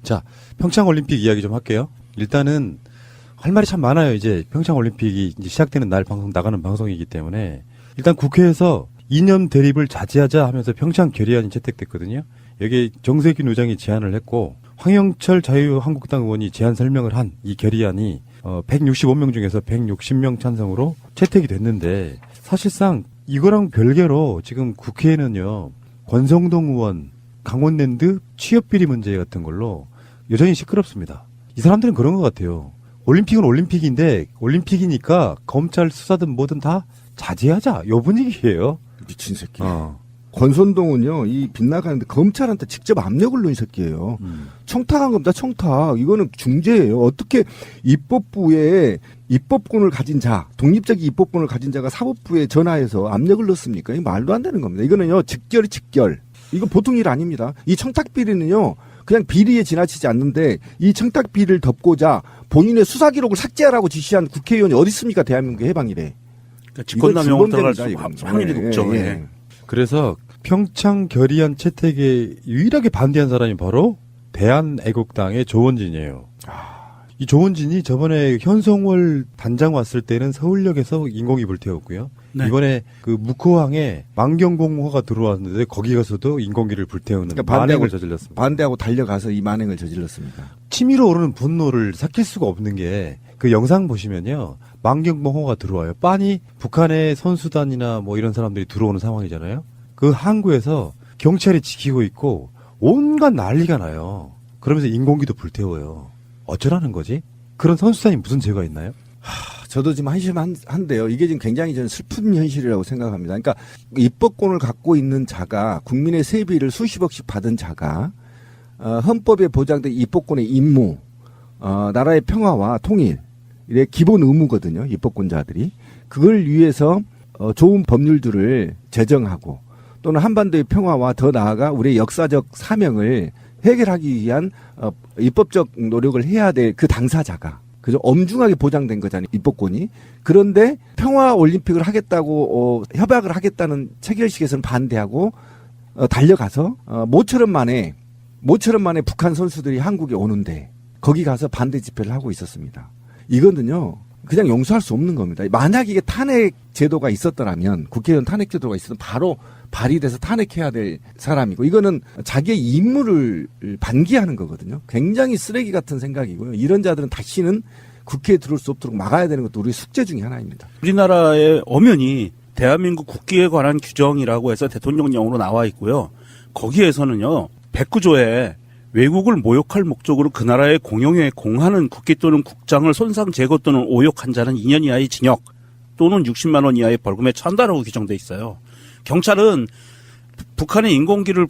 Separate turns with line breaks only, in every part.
자, 평창올림픽 이야기 좀 할게요. 일단은 할 말이 참 많아요. 이제 평창올림픽이 이제 시작되는 날 방송 나가는 방송이기 때문에 일단 국회에서 이념 대립을 자제하자 하면서 평창 결의안이 채택됐거든요. 여기 정세균 의장이 제안을 했고 황영철 자유한국당 의원이 제안 설명을 한 이 결의안이 165명 중에서 160명 찬성으로 채택이 됐는데 사실상 이거랑 별개로 지금 국회에는요 권성동 의원 강원랜드 취업비리 문제 같은 걸로 여전히 시끄럽습니다. 이 사람들은 그런 것 같아요. 올림픽은 올림픽인데 올림픽이니까 검찰 수사든 뭐든 다 자제하자 요 분위기예요.
미친 새끼. 권선동은요, 이 빗나가는데 검찰한테 직접 압력을 넣은 새끼예요. 청탁한 겁니다, 청탁. 이거는 중재예요. 어떻게 입법부에 입법권을 가진 자, 독립적인 입법권을 가진 자가 사법부에 전화해서 압력을 넣습니까? 이거 말도 안 되는 겁니다. 이거는요, 직결이 직결. 이거 보통 일 아닙니다. 이 청탁 비리는요, 그냥 비리에 지나치지 않는데 이 청탁 비리를 덮고자 본인의 수사 기록을 삭제하라고 지시한 국회의원이 어디 있습니까? 대한민국 해방일에.
그러니까 직권남용을 들어갈 수 확률이
예,
높죠.
예.
예.
그래서 평창 결의안 채택에 유일하게 반대한 사람이 바로 대한애국당의 조원진이에요. 이 조원진이 저번에 현송월 단장 왔을 때는 서울역에서 인공이 불태웠고요.
네.
이번에 그 묵호항에 만경공호가 들어왔는데 거기 가서도 인공기를 불태우는
그러니까
만행을 저질렀습니다.
반대하고 달려가서 이 만행을 저질렀습니다.
치밀어 오르는 분노를 삭힐 수가 없는 게 그 영상 보시면요. 만경공호가 들어와요. 빤히 북한의 선수단이나 뭐 이런 사람들이 들어오는 상황이잖아요. 그 항구에서 경찰이 지키고 있고 온갖 난리가 나요. 그러면서 인공기도 불태워요. 어쩌라는 거지? 그런 선수단이 무슨 죄가 있나요?
저도 지금 한심한데요. 이게 지금 굉장히 저는 슬픈 현실이라고 생각합니다. 그러니까 입법권을 갖고 있는 자가 국민의 세비를 수십억씩 받은 자가 헌법에 보장된 입법권의 임무, 나라의 평화와 통일의 기본 의무거든요. 입법권자들이. 그걸 위해서 좋은 법률들을 제정하고 또는 한반도의 평화와 더 나아가 우리의 역사적 사명을 해결하기 위한 입법적 노력을 해야 될 그 당사자가 그죠? 엄중하게 보장된 거잖아요. 입법권이. 그런데 평화 올림픽을 하겠다고 협약을 하겠다는 체결식에서는 반대하고 달려가서 모처럼 만에 북한 선수들이 한국에 오는데 거기 가서 반대 집회를 하고 있었습니다. 이거는요. 그냥 용서할 수 없는 겁니다. 만약 이게 탄핵 제도가 있었더라면 국회의원 탄핵 제도가 있으면 바로 발의돼서 탄핵해야 될 사람이고 이거는 자기의 임무를 반기하는 거거든요. 굉장히 쓰레기 같은 생각이고요. 이런 자들은 다시는 국회에 들어올 수 없도록 막아야 되는 것도 우리의 숙제 중에 하나입니다.
우리나라의 엄연히 대한민국 국기에 관한 규정이라고 해서 대통령령으로 나와 있고요. 거기에서는요. 109조에 외국을 모욕할 목적으로 그 나라의 공용에 공하는 국기 또는 국장을 손상 제거 또는 오욕한 자는 2년 이하의 징역 또는 60만 원 이하의 벌금에 처한다라고 규정돼 있어요. 경찰은 북한의 인공기를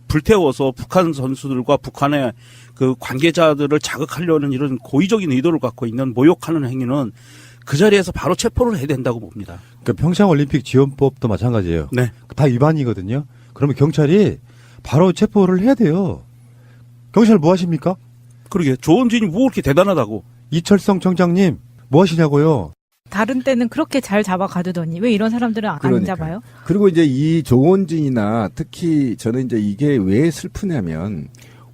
불태워서 북한 선수들과 북한의 그 관계자들을 자극하려는 이런 고의적인 의도를 갖고 있는 모욕하는 행위는 그 자리에서 바로 체포를 해야 된다고 봅니다.
그러니까 평창올림픽 지원법도 마찬가지예요.
네.
다 위반이거든요. 그러면 경찰이 바로 체포를 해야 돼요. 경찰 뭐 하십니까?
그러게 조원진이 뭐 그렇게 대단하다고.
이철성 청장님 뭐 하시냐고요?
다른 때는 그렇게 잘 잡아가두더니 왜 이런 사람들은 안
그러니까요.
잡아요?
그리고 이제 이 조원진이나 특히 저는 이제 이게 왜 슬프냐면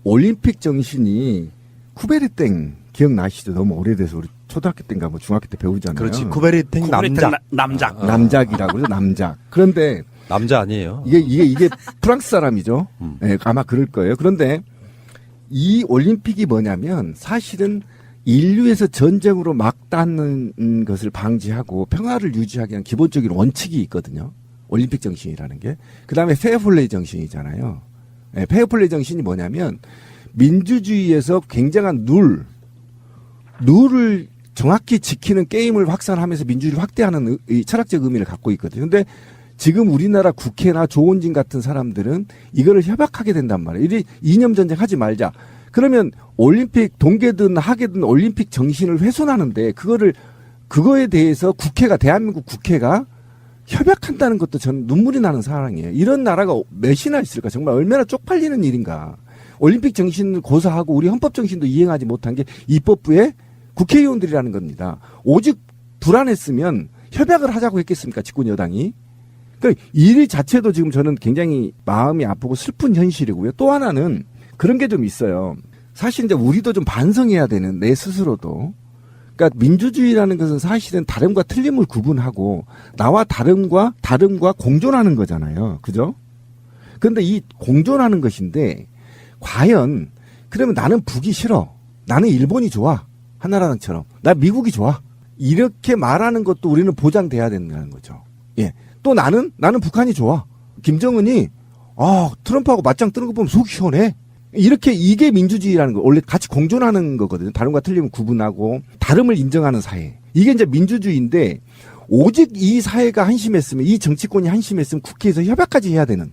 올림픽 정신이 쿠베르땡 기억나시죠? 너무 오래돼서 우리 초등학교 때인가 뭐 중학교 때 배우잖아요.
그렇지. 쿠베르탱
남작.
남작이라고 그러죠. 남작. 그런데
남자 아니에요.
이게 프랑스 사람이죠. 네, 아마 그럴 거예요. 그런데 이 올림픽이 뭐냐면 사실은 인류에서 전쟁으로 막닿는 것을 방지하고 평화를 유지하기 위한 기본적인 원칙이 있거든요. 올림픽 정신이라는 게. 그 다음에 페어플레이 정신이잖아요. 네, 페어플레이 정신이 뭐냐면 민주주의에서 굉장한 룰을 정확히 지키는 게임을 확산하면서 민주주의를 확대하는 이 철학적 의미를 갖고 있거든요. 근데 지금 우리나라 국회나 조원진 같은 사람들은 이거를 협약하게 된단 말이에요. 이리 이념전쟁 하지 말자. 그러면 올림픽 동계든 하계든 올림픽 정신을 훼손하는데 그거에 대해서 대한민국 국회가 협약한다는 것도 저는 눈물이 나는 상황이에요. 이런 나라가 몇이나 있을까? 정말 얼마나 쪽팔리는 일인가. 올림픽 정신을 고사하고 우리 헌법 정신도 이행하지 못한 게 입법부의 국회의원들이라는 겁니다. 오직 불안했으면 협약을 하자고 했겠습니까? 집권 여당이. 그러니까 일 자체도 지금 저는 굉장히 마음이 아프고 슬픈 현실이고요. 또 하나는 그런 게 좀 있어요. 사실 이제 우리도 좀 반성해야 되는 내 스스로도. 그러니까 민주주의라는 것은 사실은 다름과 틀림을 구분하고 나와 다름과 공존하는 거잖아요. 그죠? 그런데 이 공존하는 것인데 과연 그러면 나는 북이 싫어. 나는 일본이 좋아. 한나라당처럼. 나 미국이 좋아. 이렇게 말하는 것도 우리는 보장돼야 된다는 거죠. 예. 또 나는 북한이 좋아. 김정은이 트럼프하고 맞짱 뜨는 거 보면 속 시원해. 이렇게 이게 민주주의라는 거 원래 같이 공존하는 거거든요. 다름과 틀림을 구분하고 다름을 인정하는 사회. 이게 이제 민주주의인데 오직 이 사회가 한심했으면 이 정치권이 한심했으면 국회에서 협약까지 해야 되는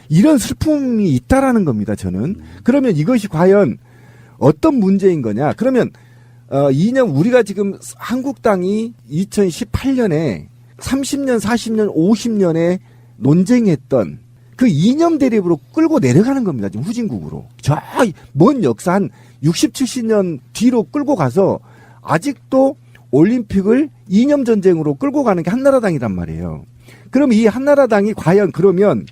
이런 슬픔이 있다라는 겁니다. 저는. 그러면 이것이 과연 어떤 문제인 거냐? 그러면 이념 우리가 지금 한국당이 2018년에 30년, 40년, 50년에 논쟁했던 그 이념 대립으로 끌고 내려가는 겁니다. 지금 후진국으로. 저 먼 역사 한 60, 70년 뒤로 끌고 가서 아직도 올림픽을 이념 전쟁으로 끌고 가는 게 한나라당이란 말이에요. 그럼 이 한나라당이 과연 그러면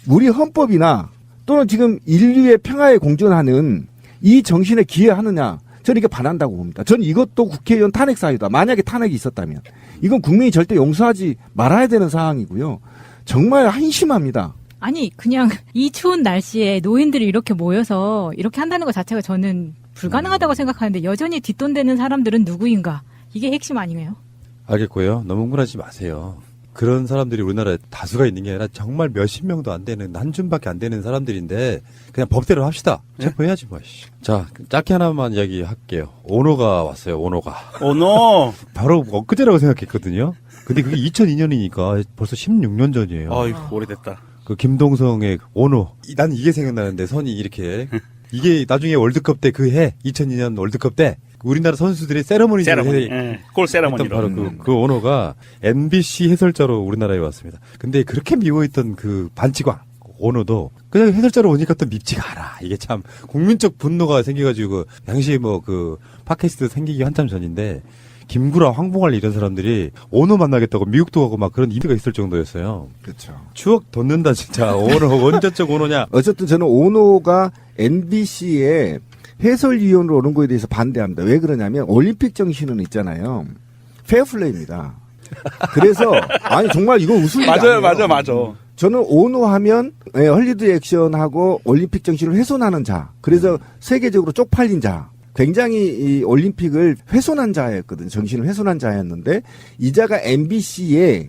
우리 헌법이나 또는 지금 인류의 평화에 공존하는 이 정신에 기여하느냐? 저는 이게 반한다고 봅니다. 저는 이것도 국회의원 탄핵 사유다. 만약에 탄핵이 있었다면. 이건 국민이 절대 용서하지 말아야 되는 사항이고요. 정말 한심합니다.
아니 그냥 이 추운 날씨에 노인들이 이렇게 모여서 이렇게 한다는 것 자체가 저는 불가능하다고 생각하는데 여전히 뒷돈되는 사람들은 누구인가? 이게 핵심 아니에요?
알겠고요. 너무 흥분하지 마세요. 그런 사람들이 우리나라에 다수가 있는 게 아니라 정말 몇십 명도 안 되는 한 줌밖에 안 되는 사람들인데 그냥 법대로 합시다. 체포해야지 뭐. 자, 짧게 하나만 이야기할게요. 오노가 왔어요. 오노가.
오노.
바로 엊그제라고 생각했거든요. 근데 그게 2002년이니까 벌써 16년 전이에요.
아이고 오래됐다.
그 김동성의 오노. 난 이게 생각나는데 선이 이렇게 이게 나중에 월드컵 때 그 해 2002년 월드컵 때 우리나라 선수들의 세레머니
골 세레머니로.
바로 그 오노가 MBC 해설자로 우리나라에 왔습니다. 근데 그렇게 미워했던 그 반치광 오노도 그냥 해설자로 오니까 또 밉지가 않아. 이게 참 국민적 분노가 생겨가지고 당시 뭐 그 팟캐스트 생기기 한참 전인데 김구라, 황봉할 이런 사람들이 오노 만나겠다고 미국도 가고 막 그런 이유가 있을 정도였어요.
그렇죠.
추억 돋는다 진짜. 오노 언제적 오노냐.
어쨌든 저는 오노가 NBC에 해설위원으로 오는 거에 대해서 반대합니다. 왜 그러냐면 올림픽 정신은 있잖아요. 페어플레이입니다. 그래서 아니 정말 이건 웃을 일이 아니에요.
맞아.
저는 오노 하면 헐리우드 액션하고 올림픽 정신을 훼손하는 자. 그래서 세계적으로 쪽팔린 자. 굉장히 이 올림픽을 훼손한 자였거든요. 정신을 훼손한 자였는데 이자가 MBC에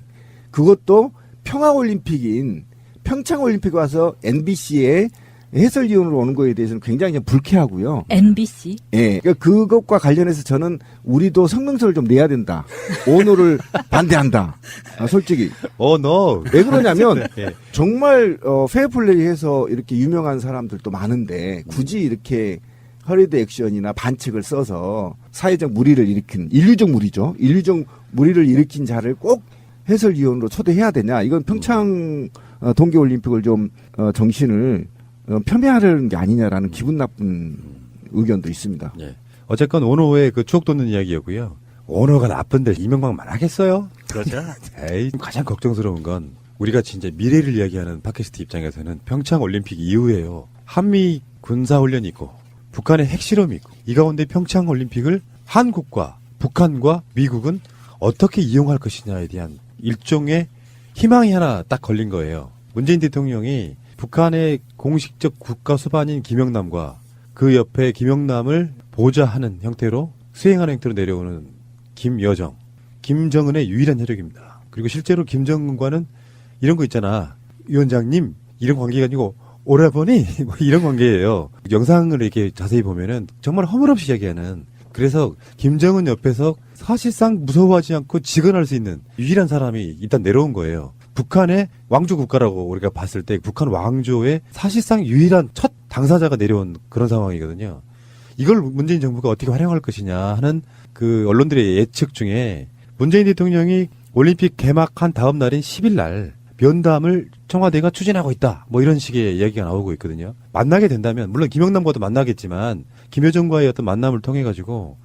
그것도 평화올림픽인 평창올림픽 와서 NBC에 해설위원으로 오는 거에 대해서는 굉장히 좀 불쾌하고요.
NBC?
예. 그러니까 그것과 관련해서 저는 우리도 성명서를 좀 내야 된다. 오노를 반대한다. 솔직히.
오노.
왜 그러냐면
예.
정말 페어플레이 해서 이렇게 유명한 사람들도 많은데 굳이 이렇게 허리드 액션이나 반칙을 써서 사회적 물의를 일으킨 인류적 물의죠. 인류적 물의를 일으킨 자를 꼭 해설위원으로 초대해야 되냐. 이건 평창 동계올림픽을 좀 정신을 폄훼하려는 게 아니냐라는 기분 나쁜 의견도 있습니다.
예. 어쨌건 오노의 그 추억 돋는 이야기였고요. 오노가 나쁜데 이명박만 하겠어요?
그렇죠.
에이, 가장 걱정스러운 건 우리가 진짜 미래를 이야기하는 팟캐스트 입장에서는 평창 올림픽 이후에요. 한미 군사훈련이 있고 북한의 핵실험이 있고 이 가운데 평창 올림픽을 한국과 북한과 미국은 어떻게 이용할 것이냐에 대한 일종의 희망이 하나 딱 걸린 거예요. 문재인 대통령이 북한의 공식적 국가 수반인 김영남과 그 옆에 김영남을 보좌하는 형태로 수행하는 형태로 내려오는 김여정, 김정은의 유일한 혈육입니다. 그리고 실제로 김정은과는 이런 거 있잖아. 위원장님 이런 관계가 아니고 오라버니 뭐 이런 관계예요. 영상을 이렇게 자세히 보면은 정말 허물없이 이야기하는. 그래서 김정은 옆에서 사실상 무서워하지 않고 직언할 수 있는 유일한 사람이 일단 내려온 거예요. 북한의 왕조 국가라고 우리가 봤을 때 북한 왕조의 사실상 유일한 첫 당사자가 내려온 그런 상황이거든요. 이걸 문재인 정부가 어떻게 활용할 것이냐 하는 그 언론들의 예측 중에 문재인 대통령이 올림픽 개막한 다음 날인 10일 날 면담을 청와대가 추진하고 있다. 뭐 이런 식의 이야기가 나오고 있거든요. 만나게 된다면 물론 김영남과도 만나겠지만 김여정과의 어떤 만남을 통해 가지고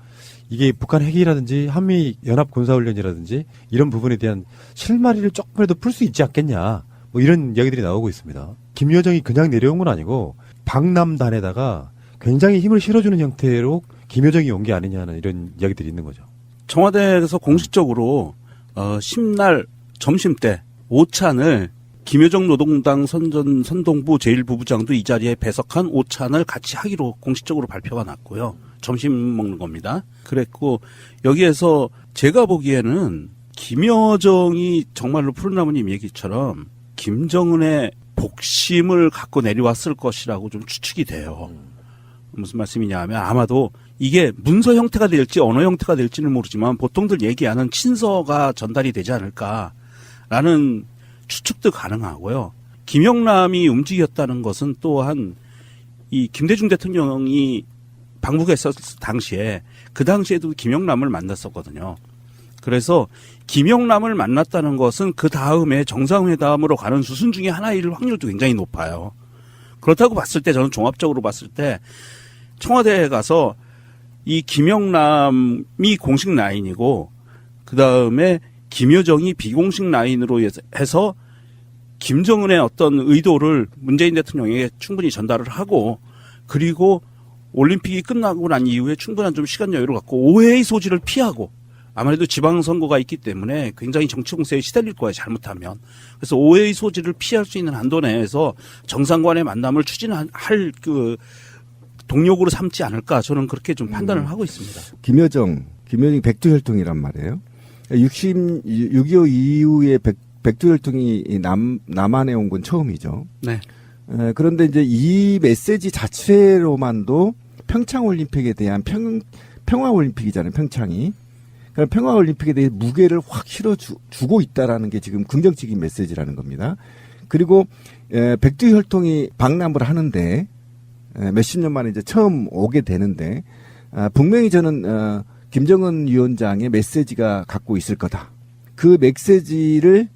이게 북한 핵이라든지 한미 연합 군사훈련이라든지 이런 부분에 대한 실마리를 조금이라도 풀 수 있지 않겠냐. 뭐 이런 이야기들이 나오고 있습니다. 김여정이 그냥 내려온 건 아니고 방남단에다가 굉장히 힘을 실어주는 형태로 김여정이 온 게 아니냐는 이런 이야기들이 있는 거죠.
청와대에서 공식적으로 10날 점심 때 오찬을 김여정 노동당 선동부 제1부부장도 이 자리에 배석한 오찬을 같이 하기로 공식적으로 발표가 났고요. 점심 먹는 겁니다. 그랬고 여기에서 제가 보기에는 김여정이 정말로 푸른나무님 얘기처럼 김정은의 복심을 갖고 내려왔을 것이라고 좀 추측이 돼요. 무슨 말씀이냐 하면 아마도 이게 문서 형태가 될지 언어 형태가 될지는 모르지만 보통들 얘기하는 친서가 전달이 되지 않을까라는 추측도 가능하고요. 김영남이 움직였다는 것은 또한 이 김대중 대통령이 방북에 있었을 당시에 그 당시에도 김영남을 만났었거든요. 그래서 김영남을 만났다는 것은 그 다음에 정상회담으로 가는 수순 중에 하나일 확률도 굉장히 높아요. 그렇다고 봤을 때 저는 종합적으로 봤을 때 청와대에 가서 이 김영남이 공식 라인이고 그 다음에 김여정이 비공식 라인으로 해서 김정은의 어떤 의도를 문재인 대통령에게 충분히 전달을 하고 그리고 올림픽이 끝나고 난 이후에 충분한 좀 시간 여유를 갖고 오해의 소지를 피하고 아무래도 지방선거가 있기 때문에 굉장히 정치 공세에 시달릴 거예요, 잘못하면. 그래서 오해의 소지를 피할 수 있는 한도 내에서 정상 간의 만남을 추진할 그 동력으로 삼지 않을까 저는 그렇게 좀 판단을 하고 있습니다.
김여정이 백두혈통이란 말이에요. 6.25 이후에 백두혈통이 남한에 온 건 처음이죠.
네.
그런데 이제 이 메시지 자체로만도 평창올림픽에 대한 평화올림픽이잖아요, 평창이. 그러니까 평화올림픽에 대해 무게를 확 실어주고 있다라는 게 지금 긍정적인 메시지라는 겁니다. 그리고 백두혈통이 방남을 하는데 몇십 년 만에 이제 처음 오게 되는데 분명히 저는 김정은 위원장의 메시지가 갖고 있을 거다. 그 메시지를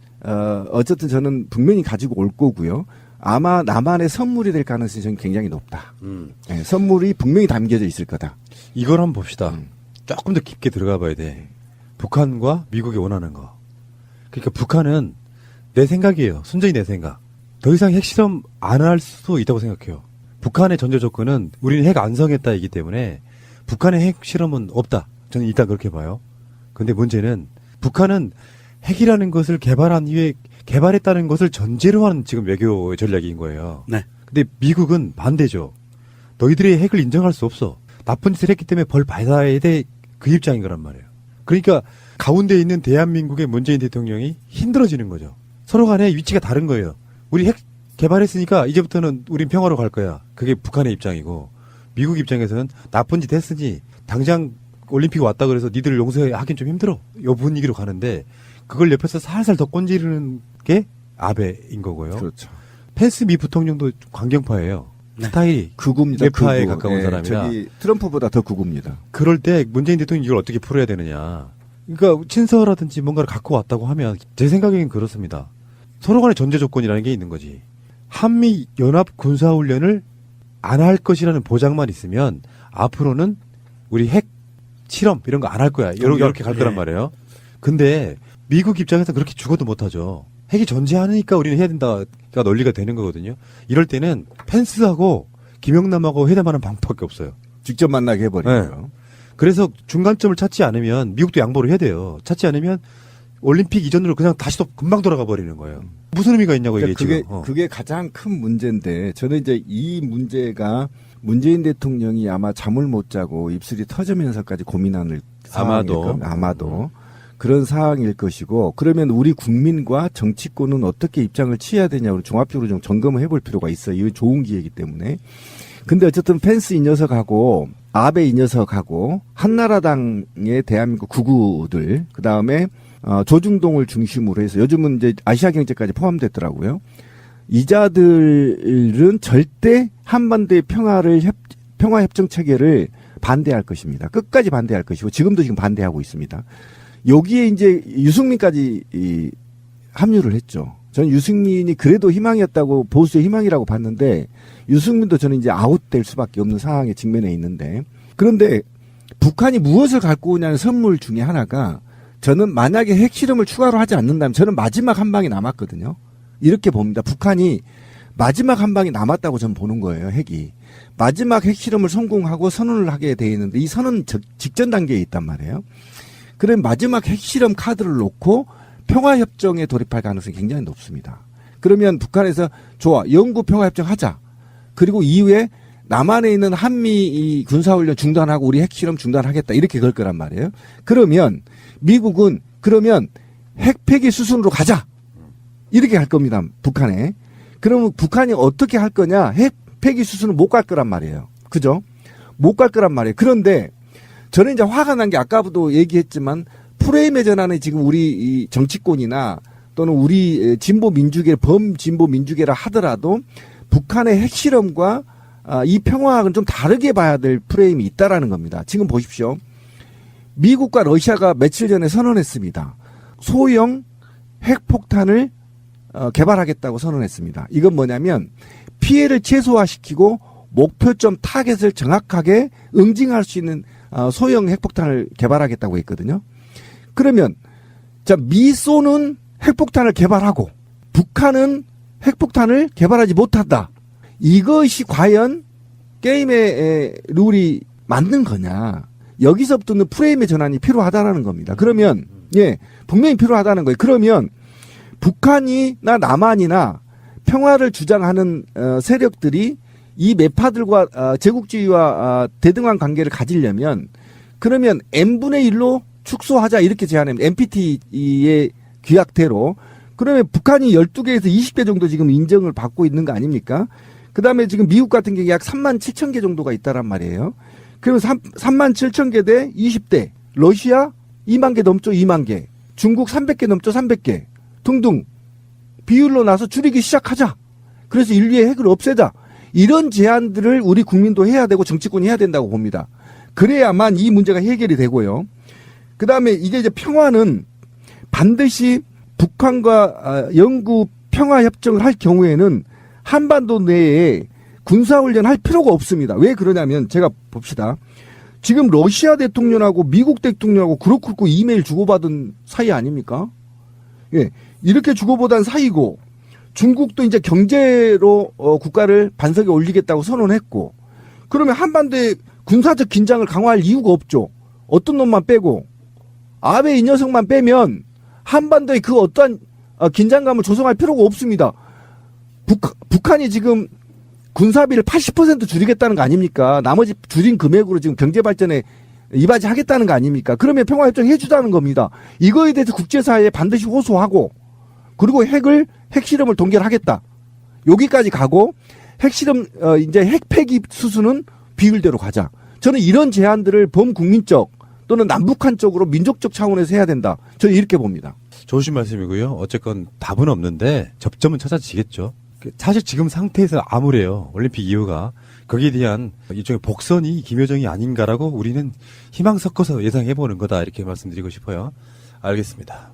어쨌든 저는 분명히 가지고 올 거고요. 아마 남한의 선물이 될 가능성이 저는 굉장히 높다. 네, 선물이 분명히 담겨져 있을 거다.
이걸 한번 봅시다. 조금 더 깊게 들어가 봐야 돼. 북한과 미국이 원하는 거. 그러니까 북한은 내 생각이에요. 순전히 내 생각. 더 이상 핵실험 안 할 수도 있다고 생각해요. 북한의 전제 조건은 우리는 핵 안성했다이기 때문에 북한의 핵실험은 없다. 저는 일단 그렇게 봐요. 근데 문제는 북한은 핵이라는 것을 개발한 이후에 개발했다는 것을 전제로 하는 지금 외교 전략인 거예요.
네.
근데 미국은 반대죠. 너희들의 핵을 인정할 수 없어. 나쁜 짓을 했기 때문에 벌 받아야 돼. 그 입장인 거란 말이에요. 그러니까 가운데 있는 대한민국의 문재인 대통령이 힘들어지는 거죠. 서로 간에 위치가 다른 거예요. 우리 핵 개발했으니까 이제부터는 우린 평화로 갈 거야. 그게 북한의 입장이고 미국 입장에서는 나쁜 짓 했으니 당장 올림픽 왔다 그래서 니들 용서하긴 좀 힘들어. 요 분위기로 가는데 그걸 옆에서 살살 더 꼰지르는 게 아베인 거고요.
그렇죠.
펜스 미 부통령도 광경파예요.
네.
스타일이
극우입니다.
뇌파에
극우.
가까운 사람이라.
저기 트럼프보다 더 극우입니다.
그럴 때 문재인 대통령이 이걸 어떻게 풀어야 되느냐. 그러니까 친서라든지 뭔가를 갖고 왔다고 하면 제 생각에는 그렇습니다. 서로 간의 전제 조건이라는 게 있는 거지. 한미 연합 군사훈련을 안 할 것이라는 보장만 있으면 앞으로는 우리 핵 실험 이런 거 안 할 거야. 이렇게 갈 거란 말이에요. 근데 미국 입장에서 그렇게 죽어도 못하죠. 핵이 존재하니까 우리는 해야 된다가 논리가 되는 거거든요. 이럴 때는 펜스하고 김영남하고 회담하는 방법밖에 없어요.
직접 만나게 해버려요.
그래서 중간점을 찾지 않으면 미국도 양보를 해야 돼요. 찾지 않으면 올림픽 이전으로 그냥 다시 또 금방 돌아가 버리는 거예요. 무슨 의미가 있냐고 이게
그러니까
지금.
그게 가장 큰 문제인데 저는 이제 이 문제가 문재인 대통령이 아마 잠을 못 자고 입술이 터지면서까지 고민하는 아마도 그런 상황일 것이고 그러면 우리 국민과 정치권은 어떻게 입장을 취해야 되냐고 종합적으로 좀 점검을 해볼 필요가 있어요. 이건 좋은 기회이기 때문에. 근데 어쨌든 펜스 이 녀석하고 아베 이 녀석하고 한나라당의 대한민국 구구들 그다음에 조중동을 중심으로 해서 요즘은 이제 아시아경제까지 포함됐더라고요. 이자들은 절대 한반도의 평화협정 체계를 반대할 것입니다. 끝까지 반대할 것이고 지금도 지금 반대하고 있습니다. 여기에 이제 유승민까지 합류를 했죠. 저는 유승민이 그래도 희망이었다고 보수의 희망이라고 봤는데 유승민도 저는 이제 아웃될 수밖에 없는 상황에 직면해 있는데 그런데 북한이 무엇을 갖고 오냐는 선물 중에 하나가 저는 만약에 핵실험을 추가로 하지 않는다면 저는 마지막 한 방이 남았거든요. 이렇게 봅니다. 북한이 마지막 한 방이 남았다고 저는 보는 거예요. 핵이. 마지막 핵실험을 성공하고 선언을 하게 돼 있는데 이 선언 직전 단계에 있단 말이에요. 그럼 마지막 핵실험 카드를 놓고 평화협정에 돌입할 가능성이 굉장히 높습니다. 그러면 북한에서 좋아, 영구 평화협정 하자. 그리고 이후에 남한에 있는 한미 이 군사훈련 중단하고 우리 핵실험 중단하겠다. 이렇게 걸 거란 말이에요. 그러면 미국은 그러면 핵폐기 수순으로 가자. 이렇게 할 겁니다. 북한에. 그러면 북한이 어떻게 할 거냐? 핵폐기 수순은 못 갈 거란 말이에요. 그죠? 못 갈 거란 말이에요. 그런데 저는 이제 화가 난 게 아까도 얘기했지만 프레임의 전환에 지금 우리 이 정치권이나 또는 우리 진보 민주계, 범진보 민주계라 하더라도 북한의 핵실험과 이 평화학은 좀 다르게 봐야 될 프레임이 있다라는 겁니다. 지금 보십시오. 미국과 러시아가 며칠 전에 선언했습니다. 소형 핵폭탄을 개발하겠다고 선언했습니다. 이건 뭐냐면 피해를 최소화시키고 목표점 타겟을 정확하게 응징할 수 있는 소형 핵폭탄을 개발하겠다고 했거든요. 그러면 자, 미소는 핵폭탄을 개발하고 북한은 핵폭탄을 개발하지 못한다. 이것이 과연 게임의 룰이 맞는 거냐. 여기서부터는 프레임의 전환이 필요하다는 겁니다. 그러면 예, 분명히 필요하다는 거예요. 그러면 북한이나 남한이나 평화를 주장하는 세력들이 이 매파들과 제국주의와 대등한 관계를 가지려면 그러면 n분의 1로 축소하자 이렇게 제안합니다. NPT의 규약대로. 그러면 북한이 12개에서 20개 정도 지금 인정을 받고 있는 거 아닙니까? 그 다음에 지금 미국 같은 경우에 약 3만 7천 개 정도가 있다란 말이에요. 그러면 3만 7천 개 대 20대. 러시아 2만 개 넘죠, 2만 개. 중국 300개 넘죠, 300개. 등등. 비율로 나서 줄이기 시작하자. 그래서 인류의 핵을 없애자. 이런 제안들을 우리 국민도 해야 되고 정치권이 해야 된다고 봅니다. 그래야만 이 문제가 해결이 되고요. 그 다음에 이게 이제 평화는 반드시 북한과 영구 평화협정을 할 경우에는 한반도 내에 군사훈련 할 필요가 없습니다. 왜 그러냐면 제가 봅시다. 지금 러시아 대통령하고 미국 대통령하고 그렇고 이메일 주고받은 사이 아닙니까? 예, 이렇게 주고받은 사이고 중국도 이제 경제로 국가를 반석에 올리겠다고 선언했고 그러면 한반도에 군사적 긴장을 강화할 이유가 없죠. 어떤 놈만 빼고 아베 이 녀석만 빼면 한반도에 그 어떠한 긴장감을 조성할 필요가 없습니다. 북한이 지금 군사비를 80% 줄이겠다는 거 아닙니까? 나머지 줄인 금액으로 지금 경제 발전에 이바지하겠다는 거 아닙니까? 그러면 평화협정 해주자는 겁니다. 이거에 대해서 국제사회에 반드시 호소하고 그리고 핵실험을 동결하겠다. 여기까지 가고 핵실험 이제 핵폐기 수순은 비율대로 가자. 저는 이런 제안들을 범국민적 또는 남북한 쪽으로 민족적 차원에서 해야 된다. 저는 이렇게 봅니다.
좋으신 말씀이고요. 어쨌건 답은 없는데 접점은 찾아지겠죠. 사실 지금 상태에서 암울해요. 올림픽 이후가. 거기에 대한 일종의 복선이 김여정이 아닌가라고 우리는 희망 섞어서 예상해보는 거다. 이렇게 말씀드리고 싶어요. 알겠습니다.